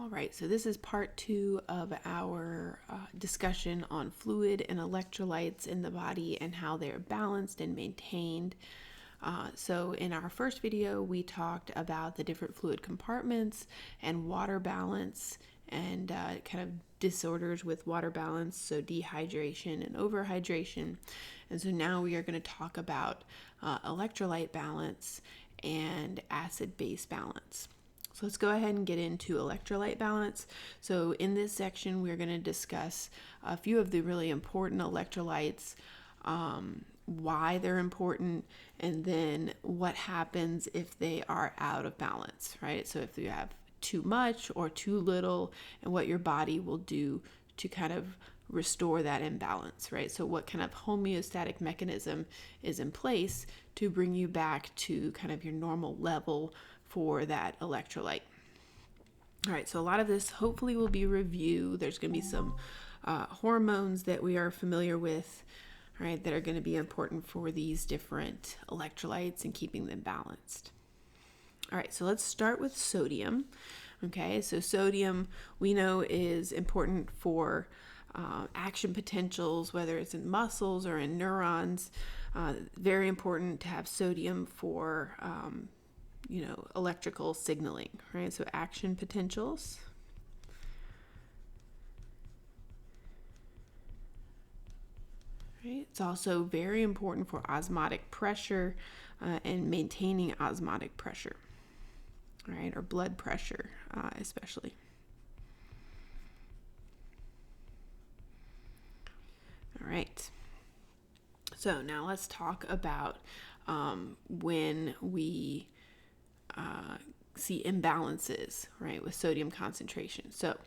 All right, so this is part 2 of our discussion on fluid and electrolytes in the body and how they're balanced and maintained. So in our first video, we talked about the different fluid compartments and water balance and kind of disorders with water balance, so dehydration and overhydration. And so now we are going to talk about electrolyte balance and acid-base balance. So let's go ahead and get into electrolyte balance. So in this section, we're going to discuss a few of the really important electrolytes, why they're important, and then what happens if they are out of balance, right? So if you have too much or too little, and what your body will do to kind of restore that imbalance, right? So what kind of homeostatic mechanism is in place to bring you back to kind of your normal level for that electrolyte. All right, so a lot of this hopefully will be review. There's going to be some hormones that we are familiar with, right, that are going to be important for these different electrolytes and keeping them balanced. All right, so let's start with sodium. Okay, so sodium we know is important for action potentials, whether it's in muscles or in neurons. Very important to have sodium for electrical signaling, right? So action potentials. Right? It's also very important for osmotic pressure and maintaining osmotic pressure, right? Or blood pressure, especially. All right. So now let's talk about when we see imbalances, right, with sodium concentration. So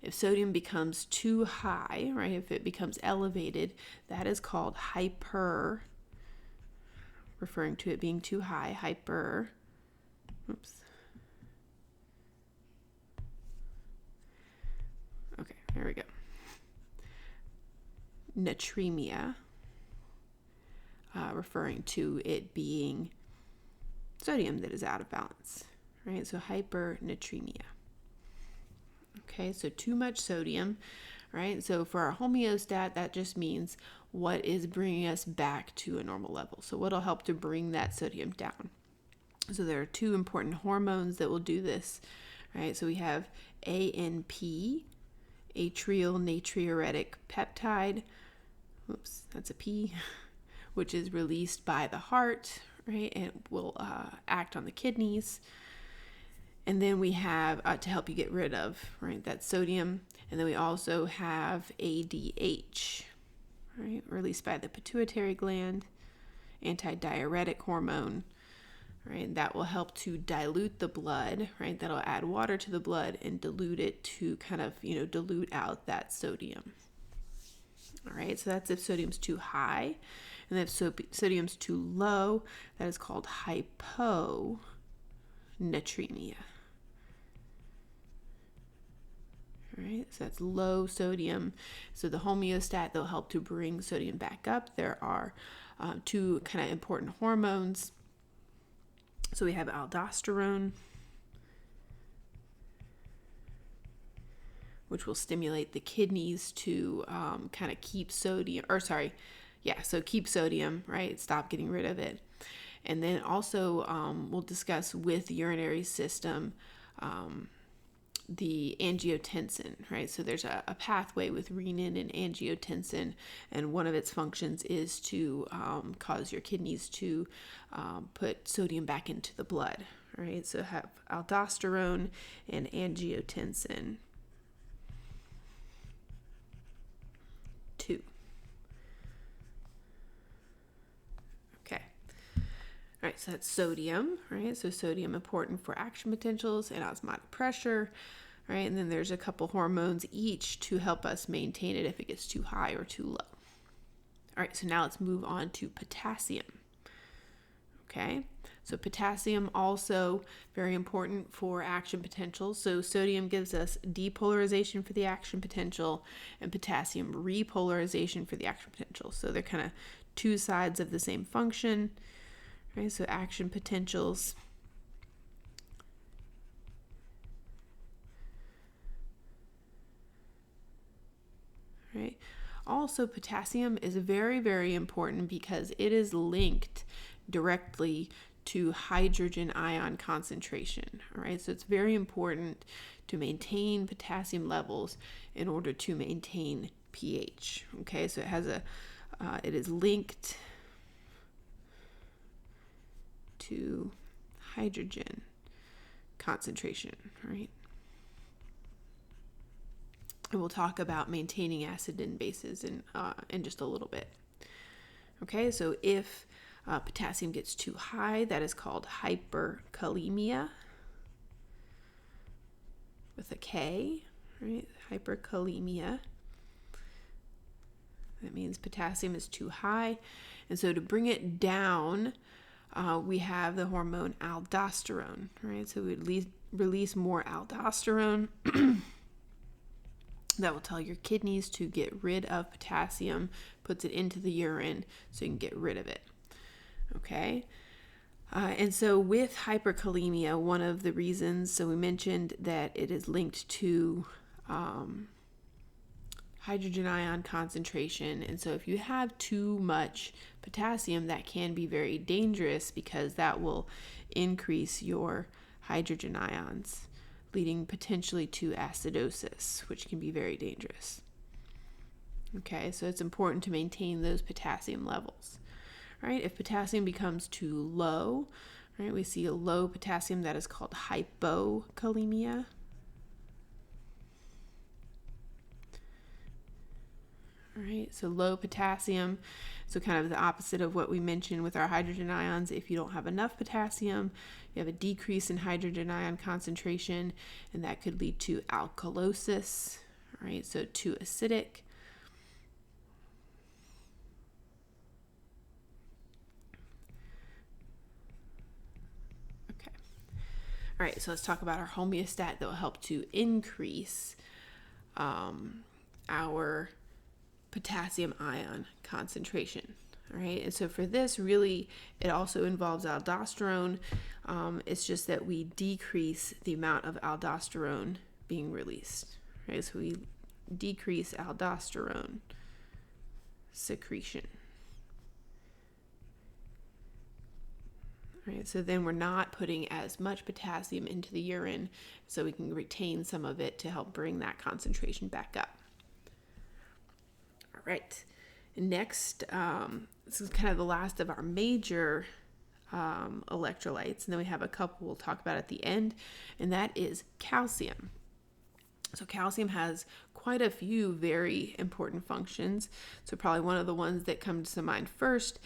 if sodium becomes too high, right, if it becomes elevated, that is called hyper, referring to it being too high, Okay, there we go. Natremia, referring to it being sodium that is out of balance, right? So hypernatremia. Okay, so too much sodium, right? So for our homeostat, that just means what is bringing us back to a normal level. So what'll help to bring that sodium down? So there are two important hormones that will do this, right? So we have ANP, atrial natriuretic peptide. Oops, that's a P, which is released by the heart, right? And will act on the kidneys. And then we have to help you get rid of, right, that sodium. And then we also have ADH, right, released by the pituitary gland, antidiuretic hormone, right? That will help to dilute the blood, right? That'll add water to the blood and dilute it to kind of, dilute out that sodium. All right, so that's if sodium's too high. And if sodium's too low, that is called hyponatremia. All right, so that's low sodium. So the homeostat, they'll help to bring sodium back up. There are two kind of important hormones. So we have aldosterone, which will stimulate the kidneys to kind of keep sodium, keep sodium, right? Stop getting rid of it. And then also we'll discuss with the urinary system the angiotensin, right? So there's a pathway with renin and angiotensin, and one of its functions is to cause your kidneys to put sodium back into the blood, right? So have aldosterone and angiotensin. 2. Okay. All right, so that's sodium, right? So sodium important for action potentials and osmotic pressure, right? And then there's a couple hormones each to help us maintain it if it gets too high or too low. All right, so now let's move on to potassium. Okay, so potassium also very important for action potential. So sodium gives us depolarization for the action potential and potassium repolarization for the action potential. So they're kind of two sides of the same function, right? So action potentials also potassium is very, very important because it is linked directly to hydrogen ion concentration. All right, so it's very important to maintain potassium levels in order to maintain pH. Okay, so it is linked to hydrogen concentration, right? And we'll talk about maintaining acid and bases in just a little bit. Okay, so if potassium gets too high, that is called hyperkalemia with a K, right? Hyperkalemia. That means potassium is too high. And so to bring it down, we have the hormone aldosterone, right? So we release more aldosterone. That will tell your kidneys to get rid of potassium, puts it into the urine so you can get rid of it. Okay? And so with hyperkalemia, one of the reasons, so we mentioned that it is linked to hydrogen ion concentration. And so if you have too much potassium, that can be very dangerous because that will increase your hydrogen ions, leading potentially to acidosis, which can be very dangerous. Okay, so it's important to maintain those potassium levels. Right? If potassium becomes too low, right, we see a low potassium that is called hypokalemia. All right, so low potassium, so kind of the opposite of what we mentioned with our hydrogen ions. If you don't have enough potassium, you have a decrease in hydrogen ion concentration, and that could lead to alkalosis, right? So too acidic. Okay. All right, so let's talk about our homeostat that will help to increase our potassium ion concentration. All right, and so for this, really, it also involves aldosterone. It's just that we decrease the amount of aldosterone being released. Right, so we decrease aldosterone secretion. Right, so then we're not putting as much potassium into the urine, so we can retain some of it to help bring that concentration back up. All right, next, this is kind of the last of our major electrolytes, and then we have a couple we'll talk about at the end, and that is calcium. So calcium has quite a few very important functions. So probably one of the ones that comes to mind first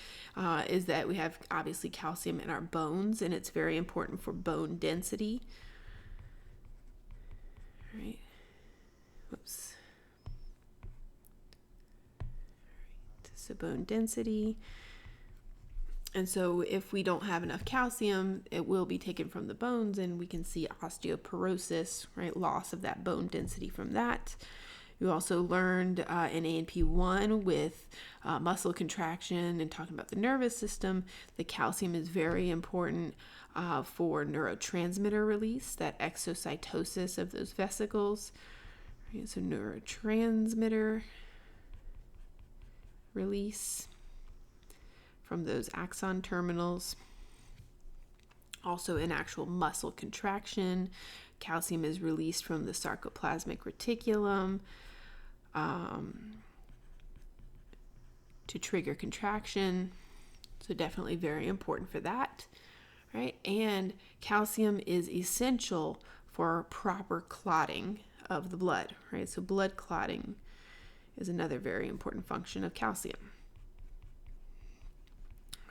is that we have obviously calcium in our bones, and it's very important for bone density. All right. Whoops. All right. So bone density. And so if we don't have enough calcium, it will be taken from the bones, and we can see osteoporosis, right? Loss of that bone density from that. We also learned in A&P1 with muscle contraction and talking about the nervous system, the calcium is very important for neurotransmitter release, that exocytosis of those vesicles. Right? So neurotransmitter release from those axon terminals. Also in actual muscle contraction, calcium is released from the sarcoplasmic reticulum to trigger contraction. So definitely very important for that, right? And calcium is essential for proper clotting of the blood, right? So blood clotting is another very important function of calcium.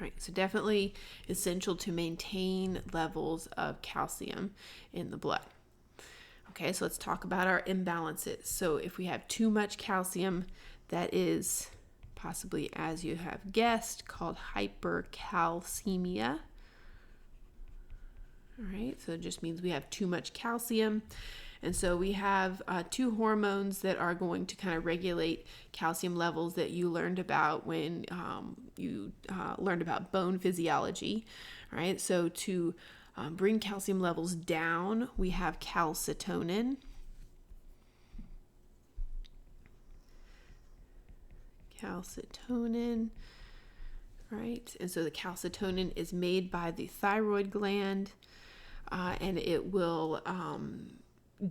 Right, so definitely essential to maintain levels of calcium in the blood. Okay, so let's talk about our imbalances. So if we have too much calcium, that is possibly, as you have guessed, called hypercalcemia. All right, so it just means we have too much calcium. And so we have two hormones that are going to kind of regulate calcium levels that you learned about when you learned about bone physiology, right? So to bring calcium levels down, we have calcitonin. calcitonin, right? And so the calcitonin is made by the thyroid gland, and it will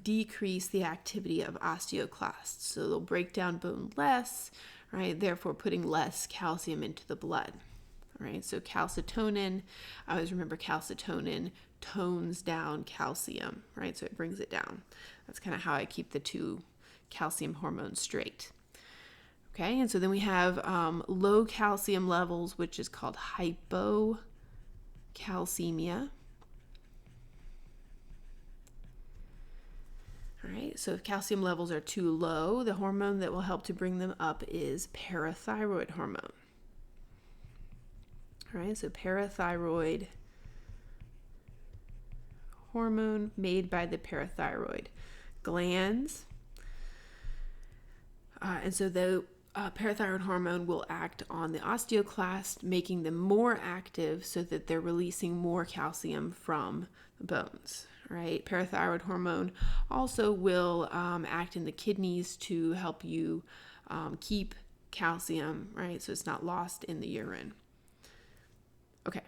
decrease the activity of osteoclasts. So they'll break down bone less, right? Therefore putting less calcium into the blood, right? So calcitonin, I always remember calcitonin tones down calcium, right? So it brings it down. That's kind of how I keep the two calcium hormones straight. Okay, and so then we have low calcium levels, which is called hypocalcemia. All right, so if calcium levels are too low, the hormone that will help to bring them up is parathyroid hormone. All right, so parathyroid hormone made by the parathyroid glands. And so the parathyroid hormone will act on the osteoclast, making them more active so that they're releasing more calcium from the bones, right? Parathyroid hormone also will act in the kidneys to help you keep calcium, right? So it's not lost in the urine. Okay,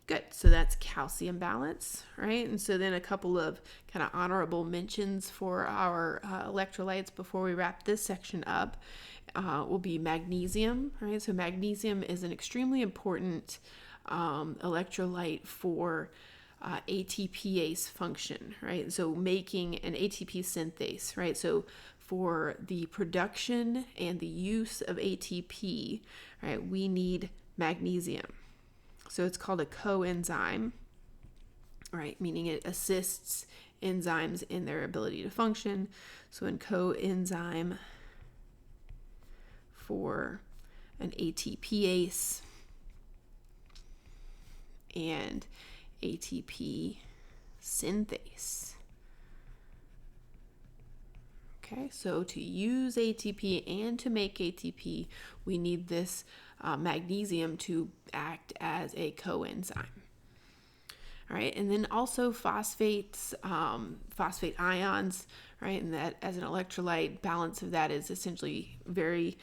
good. So that's calcium balance, right? And so then a couple of kind of honorable mentions for our electrolytes before we wrap this section up will be magnesium, right? So magnesium is an extremely important electrolyte for ATPase function, right? So making an ATP synthase, right? So for the production and the use of ATP, right, we need magnesium. So it's called a coenzyme, right? Meaning it assists enzymes in their ability to function. So in coenzyme for an ATPase and ATP synthase. Okay, so to use ATP and to make ATP, we need this magnesium to act as a coenzyme. All right, and then also phosphates, phosphate ions, right? And that as an electrolyte, balance of that is essentially very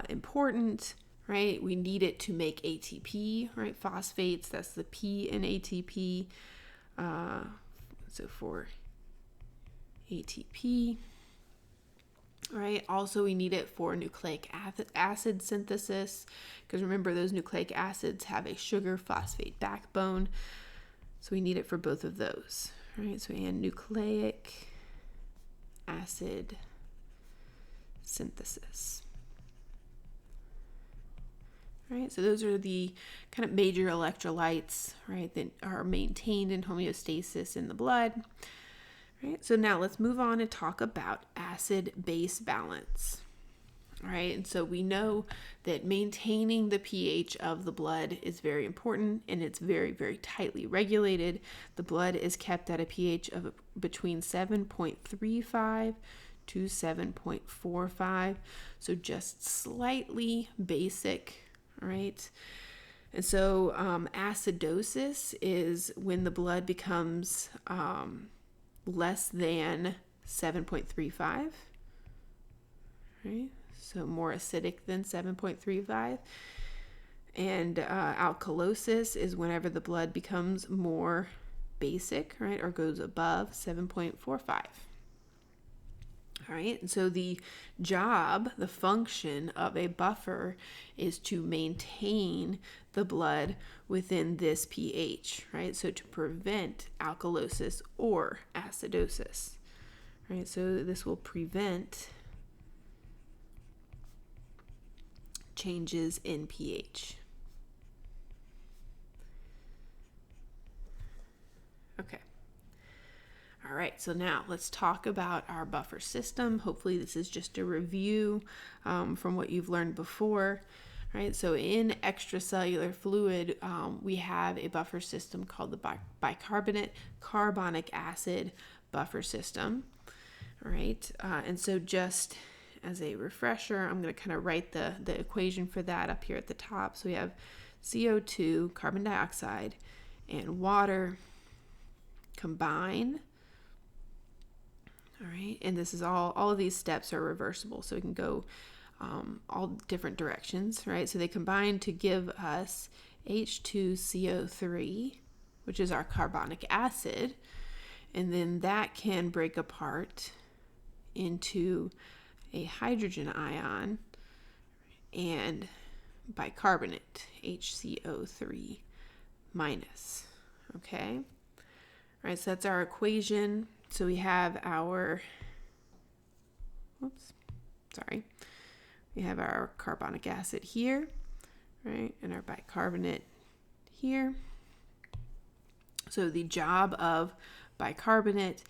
important, right? We need it to make ATP, right? Phosphates, that's the P in ATP. So for ATP, right? Also, we need it for nucleic acid synthesis, because remember, those nucleic acids have a sugar phosphate backbone. So we need it for both of those, right? So and nucleic acid synthesis. Right, so those are the kind of major electrolytes, right, that are maintained in homeostasis in the blood. Right, so now let's move on and talk about acid-base balance. All right, and so we know that maintaining the pH of the blood is very important, and it's very, very tightly regulated. The blood is kept at a pH of between 7.35 to 7.45, so just slightly basic. All right. And so acidosis is when the blood becomes less than 7.35. Right. So more acidic than 7.35. And alkalosis is whenever the blood becomes more basic, right, or goes above 7.45. All right, and so the job, the function of a buffer is to maintain the blood within this pH, right? So to prevent alkalosis or acidosis, right? So this will prevent changes in pH. Okay. All right, so now let's talk about our buffer system. Hopefully this is just a review from what you've learned before, right? So in extracellular fluid, we have a buffer system called the bicarbonate carbonic acid buffer system, all right? And so just as a refresher, I'm going to kind of write the equation for that up here at the top. So we have CO2, carbon dioxide, and water combine. All right, and this is all of these steps are reversible, so we can go all different directions, right? So they combine to give us H2CO3, which is our carbonic acid, and then that can break apart into a hydrogen ion and bicarbonate, HCO3 minus. Okay, all right, so that's our equation. So we have our, we have our carbonic acid here, right, and our bicarbonate here. So the job of bicarbonate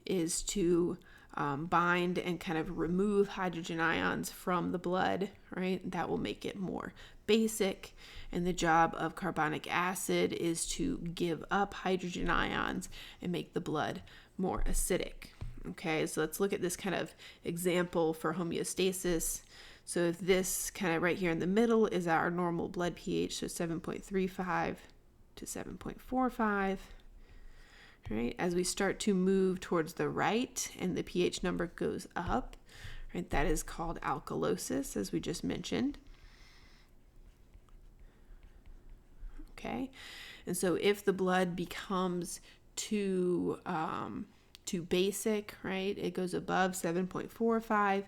is to bind and kind of remove hydrogen ions from the blood, right? That will make it more basic. And the job of carbonic acid is to give up hydrogen ions and make the blood more acidic. Okay, so let's look at this kind of example for homeostasis. So if this kind of right here in the middle is our normal blood pH, so 7.35 to 7.45. Right, as we start to move towards the right and the pH number goes up, right, that is called alkalosis, as we just mentioned. Okay, and so if the blood becomes too basic, right, it goes above 7.45,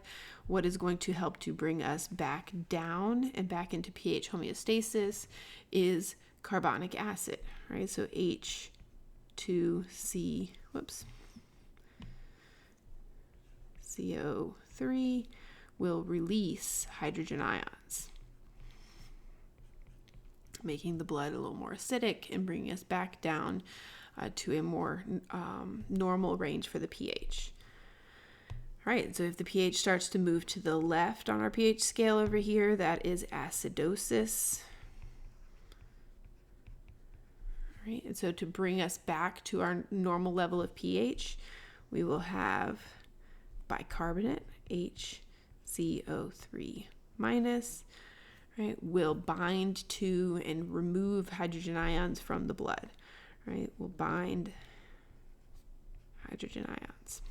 what is going to help to bring us back down and back into pH homeostasis is carbonic acid, right? So CO3 will release hydrogen ions, making the blood a little more acidic and bringing us back down to a more normal range for the pH. All right, so if the pH starts to move to the left on our pH scale over here, that is acidosis. Right, and so to bring us back to our normal level of pH, we will have bicarbonate, HCO3 minus, right, will bind to and remove hydrogen ions from the blood, right? Will bind hydrogen ions.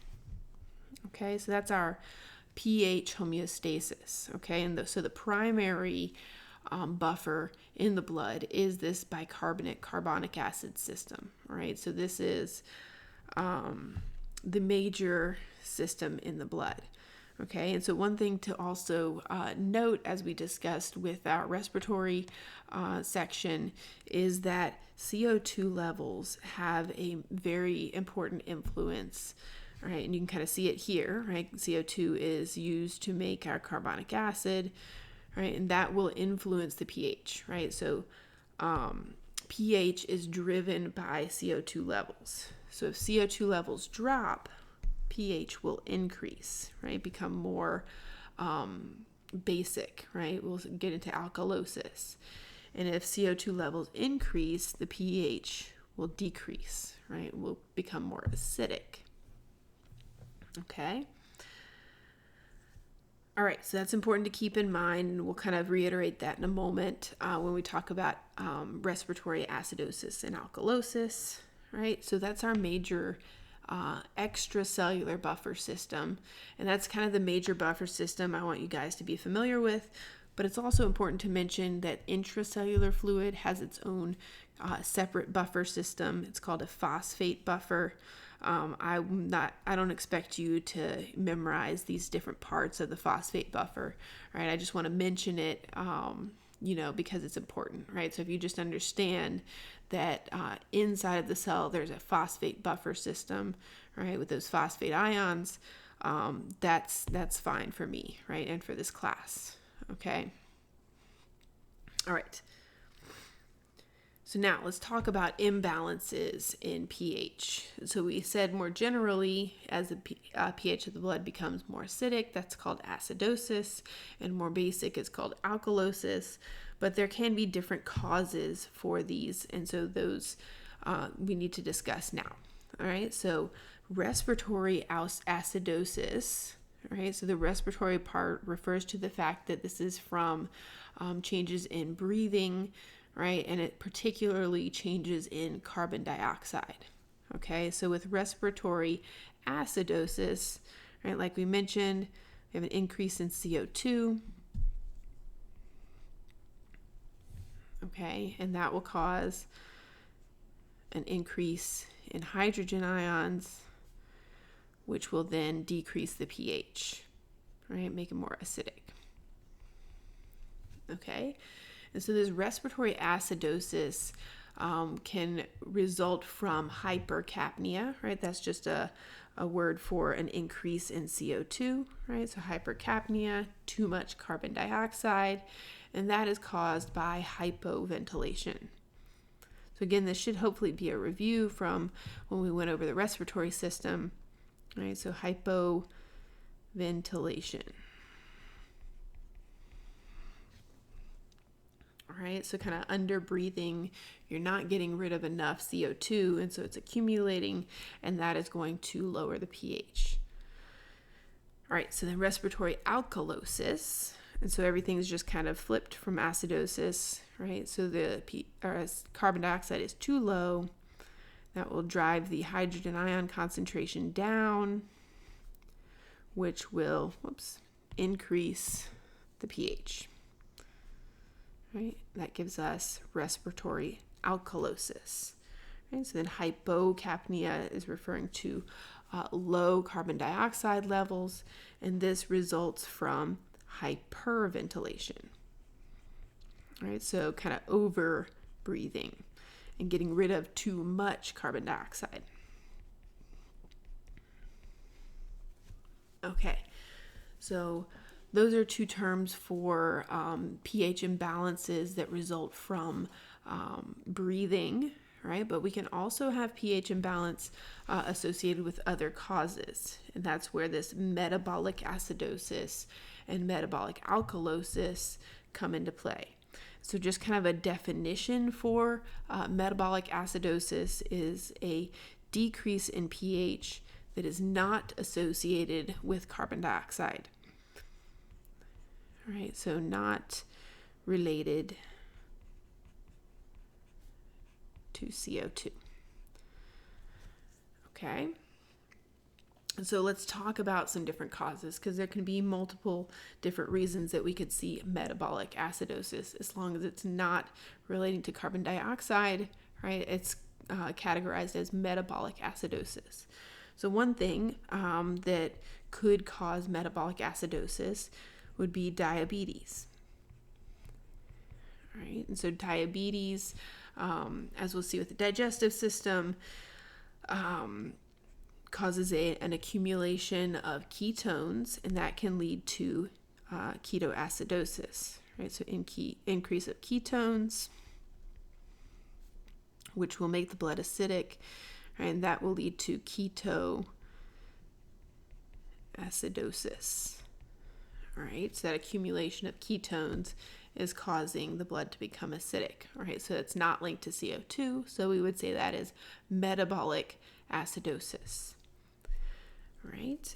Okay, so that's our pH homeostasis, okay? And so the primary buffer in the blood is this bicarbonate carbonic acid system, right? So this is the major system in the blood, okay? And so one thing to also note, as we discussed with our respiratory section, is that CO2 levels have a very important influence, right? And you can kind of see it here, right? CO2 is used to make our carbonic acid, right? And that will influence the pH, right? So pH is driven by CO2 levels. So if CO2 levels drop, pH will increase, right? Become more basic, right? We'll get into alkalosis. And if CO2 levels increase, the pH will decrease, right? Will become more acidic. Okay. All right, so that's important to keep in mind, and we'll kind of reiterate that in a moment when we talk about respiratory acidosis and alkalosis, right? So that's our major extracellular buffer system, and that's kind of the major buffer system I want you guys to be familiar with, but it's also important to mention that intracellular fluid has its own separate buffer system. It's called a phosphate buffer. I don't expect you to memorize these different parts of the phosphate buffer, right? I just want to mention it, because it's important, right? So if you just understand that inside of the cell, there's a phosphate buffer system, right? With those phosphate ions, that's fine for me, right? And for this class, okay? All right. So now let's talk about imbalances in pH. So we said more generally, as the pH of the blood becomes more acidic, that's called acidosis, and more basic, it's called alkalosis. But there can be different causes for these, and so those we need to discuss now. All right, so respiratory acidosis, right? So the respiratory part refers to the fact that this is from changes in breathing, right? And it particularly changes in carbon dioxide. Okay, so with respiratory acidosis, right, like we mentioned, we have an increase in CO2, Okay, and that will cause an increase in hydrogen ions, which will then decrease the pH, right? Make it more acidic. Okay, and so this respiratory acidosis can result from hypercapnia, right? That's just a word for an increase in CO2, right? So hypercapnia, too much carbon dioxide, and that is caused by hypoventilation. So again, this should hopefully be a review from when we went over the respiratory system, right? So hypoventilation. All right, so kind of under breathing, you're not getting rid of enough CO2, and so it's accumulating, and that is going to lower the pH. All right, so then respiratory alkalosis, and so everything's just kind of flipped from acidosis, right? So the carbon dioxide is too low. That will drive the hydrogen ion concentration down, which will increase the pH. Right? That gives us respiratory alkalosis. Right? So then hypocapnia is referring to low carbon dioxide levels, and this results from hyperventilation. Right? So kind of over breathing and getting rid of too much carbon dioxide. Okay, so those are two terms for pH imbalances that result from breathing, right? But we can also have pH imbalance associated with other causes, and that's where this metabolic acidosis and metabolic alkalosis come into play. So just kind of a definition for metabolic acidosis is a decrease in pH that is not associated with carbon dioxide. Right, so not related to CO2. Okay, and so let's talk about some different causes, because there can be multiple different reasons that we could see metabolic acidosis, as long as it's not relating to carbon dioxide, right? It's categorized as metabolic acidosis. So one thing that could cause metabolic acidosis would be diabetes. All right, and so diabetes, as we'll see with the digestive system, causes an accumulation of ketones, and that can lead to ketoacidosis. Right, so increase of ketones, which will make the blood acidic, right, and that will lead to ketoacidosis. All right, so that accumulation of ketones is causing the blood to become acidic. All right, so it's not linked to CO2, so we would say that is metabolic acidosis. All right,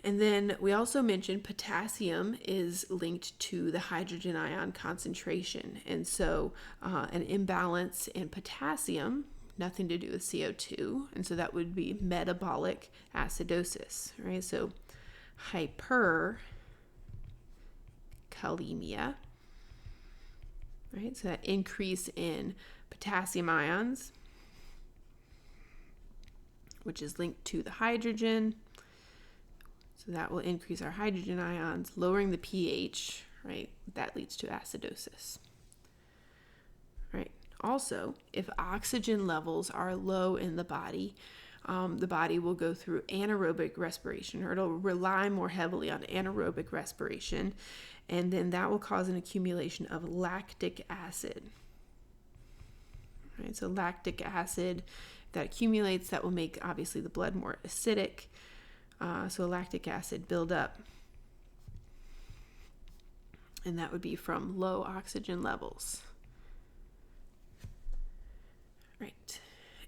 and then we also mentioned potassium is linked to the hydrogen ion concentration, and so an imbalance in potassium, nothing to do with CO2, and so that would be metabolic acidosis. Right, so hypercalcemia, right? So that increase in potassium ions, which is linked to the hydrogen. So that will increase our hydrogen ions, lowering the pH, right? That leads to acidosis. Right. Also, if oxygen levels are low in the body will go through anaerobic respiration, or it'll rely more heavily on anaerobic respiration, and then that will cause an accumulation of lactic acid. Right, so lactic acid that accumulates, that will make obviously the blood more acidic. So lactic acid buildup, and that would be from low oxygen levels. Right.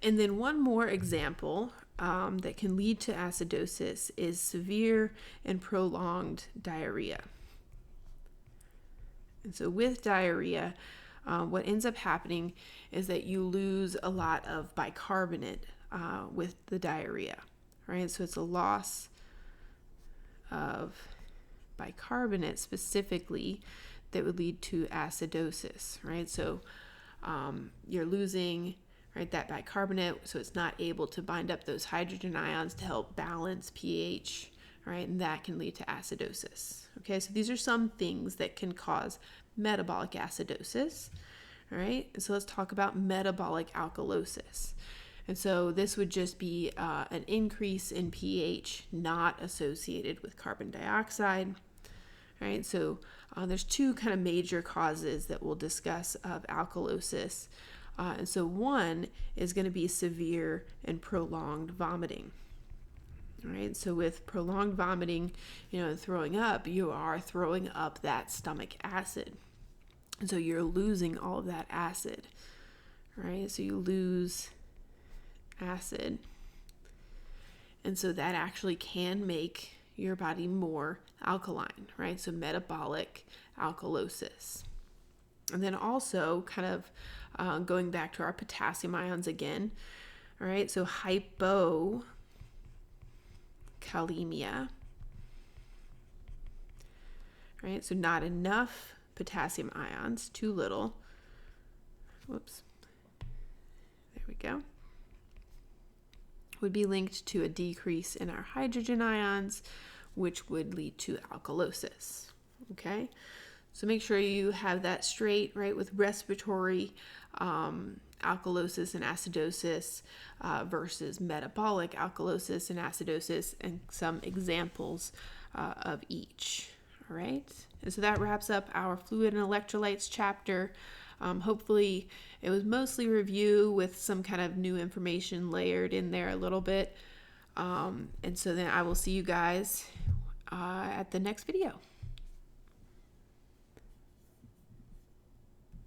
And then one more example that can lead to acidosis is severe and prolonged diarrhea. And so with diarrhea, what ends up happening is that you lose a lot of bicarbonate with the diarrhea, right? So it's a loss of bicarbonate specifically that would lead to acidosis, right? So you're losing, right, that bicarbonate, so it's not able to bind up those hydrogen ions to help balance pH, right? And that can lead to acidosis. Okay, so these are some things that can cause metabolic acidosis. All right, and so let's talk about metabolic alkalosis. And so this would just be an increase in pH not associated with carbon dioxide. All right, so there's two kind of major causes that we'll discuss of alkalosis. And so one is going to be severe and prolonged vomiting. All right, so with prolonged vomiting, and throwing up, you are throwing up that stomach acid. And so you're losing all of that acid, right? So you lose acid. And so that actually can make your body more alkaline, right? So metabolic alkalosis. And then also kind of going back to our potassium ions again, all right? So hypokalemia, right? So not enough potassium ions, too little. Whoops. There we go. Would be linked to a decrease in our hydrogen ions, which would lead to alkalosis. Okay, so make sure you have that straight, right, with respiratory alkalosis and acidosis versus metabolic alkalosis and acidosis, and some examples of each. All right, and so that wraps up our fluid and electrolytes chapter. Hopefully it was mostly review with some kind of new information layered in there a little bit. And so then I will see you guys at the next video.